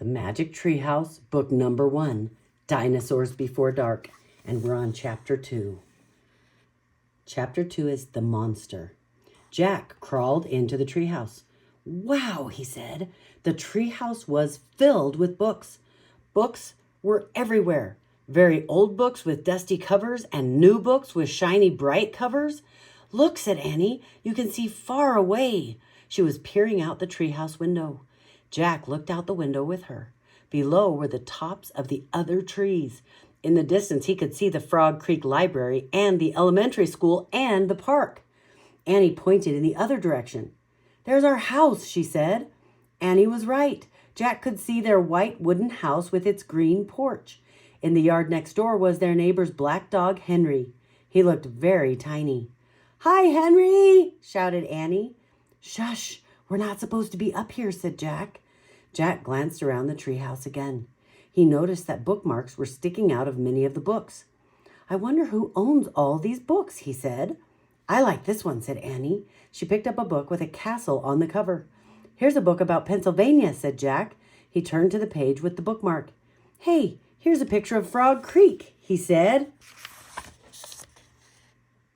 The Magic Treehouse, book number 1, Dinosaurs Before Dark. And we're on chapter 2. Chapter 2 is The Monster. Jack crawled into the treehouse. Wow, he said. The treehouse was filled with books. Books were everywhere. Very old books with dusty covers and new books with shiny bright covers. Look, said Annie, you can see far away. She was peering out the treehouse window. Jack looked out the window with her. Below were the tops of the other trees. In the distance, he could see the Frog Creek Library and the elementary school and the park. Annie pointed in the other direction. There's our house, she said. Annie was right. Jack could see their white wooden house with its green porch. In the yard next door was their neighbor's black dog, Henry. He looked very tiny. Hi, Henry, shouted Annie. Shush, we're not supposed to be up here, said Jack. Jack glanced around the treehouse again. He noticed that bookmarks were sticking out of many of the books. I wonder who owns all these books, he said. I like this one, said Annie. She picked up a book with a castle on the cover. Here's a book about Pennsylvania, said Jack. He turned to the page with the bookmark. Hey, here's a picture of Frog Creek, he said.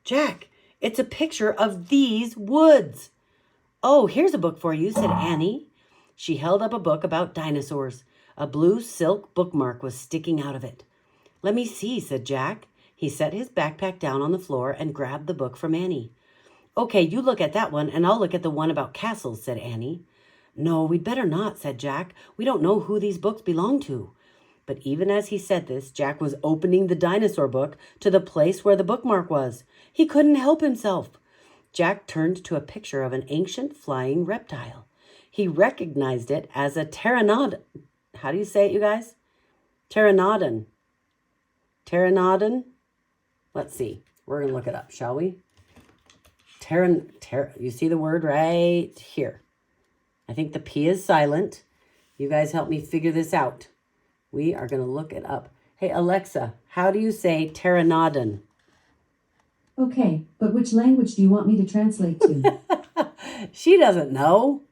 Jack, it's a picture of these woods. Oh, here's a book for you, said Annie. She held up a book about dinosaurs. A blue silk bookmark was sticking out of it. Let me see, said Jack. He set his backpack down on the floor and grabbed the book from Annie. Okay, you look at that one and I'll look at the one about castles, said Annie. No, we'd better not, said Jack. We don't know who these books belong to. But even as he said this, Jack was opening the dinosaur book to the place where the bookmark was. He couldn't help himself. Jack turned to a picture of an ancient flying reptile. He recognized it as a pteranodon. How do you say it, you guys? Pteranodon. Pteranodon? Let's see. We're going to look it up, shall we? You see the word right here. I think the P is silent. You guys help me figure this out. We are going to look it up. Hey, Alexa, how do you say pteranodon? Okay, but which language do you want me to translate to? She doesn't know.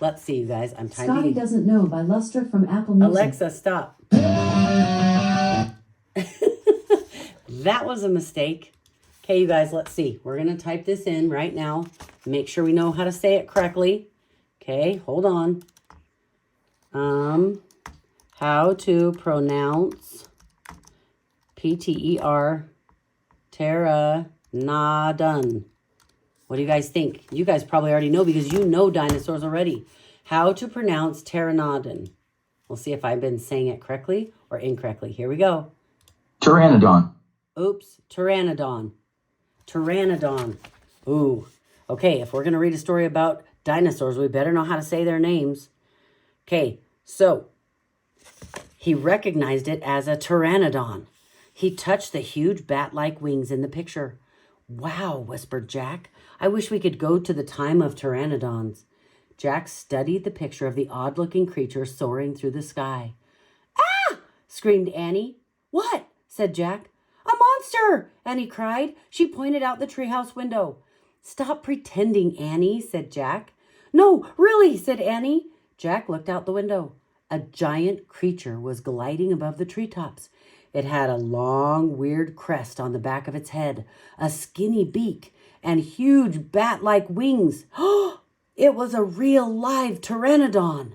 Let's see, you guys. I'm typing. Scotty Doesn't Know by Lustra from Apple Music. Alexa, stop. That was a mistake. Okay, you guys, let's see. We're going to type this in right now. Make sure we know how to say it correctly. Okay, hold on. How to pronounce P-T-E-R, pteranodon. What do you guys think? You guys probably already know because you know dinosaurs already. How to pronounce pteranodon. We'll see if I've been saying it correctly or incorrectly. Here we go. Pteranodon. Oops, pteranodon. Pteranodon. Ooh. Okay, if we're going to read a story about dinosaurs, we better know how to say their names. Okay, so he recognized it as a pteranodon. He touched the huge bat-like wings in the picture. Wow, whispered Jack. I wish we could go to the time of pteranodons. Jack studied the picture of the odd-looking creature soaring through the sky. Ah! Screamed Annie. What? Said Jack. A monster! Annie cried. She pointed out the treehouse window. Stop pretending, Annie, said Jack. No, really, said Annie. Jack looked out the window. A giant creature was gliding above the treetops. It had a long, weird crest on the back of its head, a skinny beak, and huge bat-like wings. It was a real live pteranodon.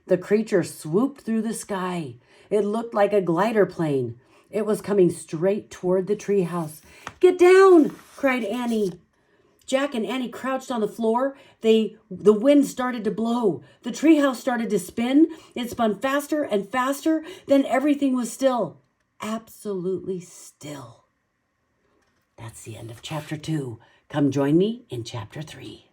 The creature swooped through the sky. It looked like a glider plane. It was coming straight toward the treehouse. Get down, cried Annie. Jack and Annie crouched on the floor. The wind started to blow. The treehouse started to spin. It spun faster and faster. Then everything was still. Absolutely still. That's the end of chapter 2. Come join me in chapter 3.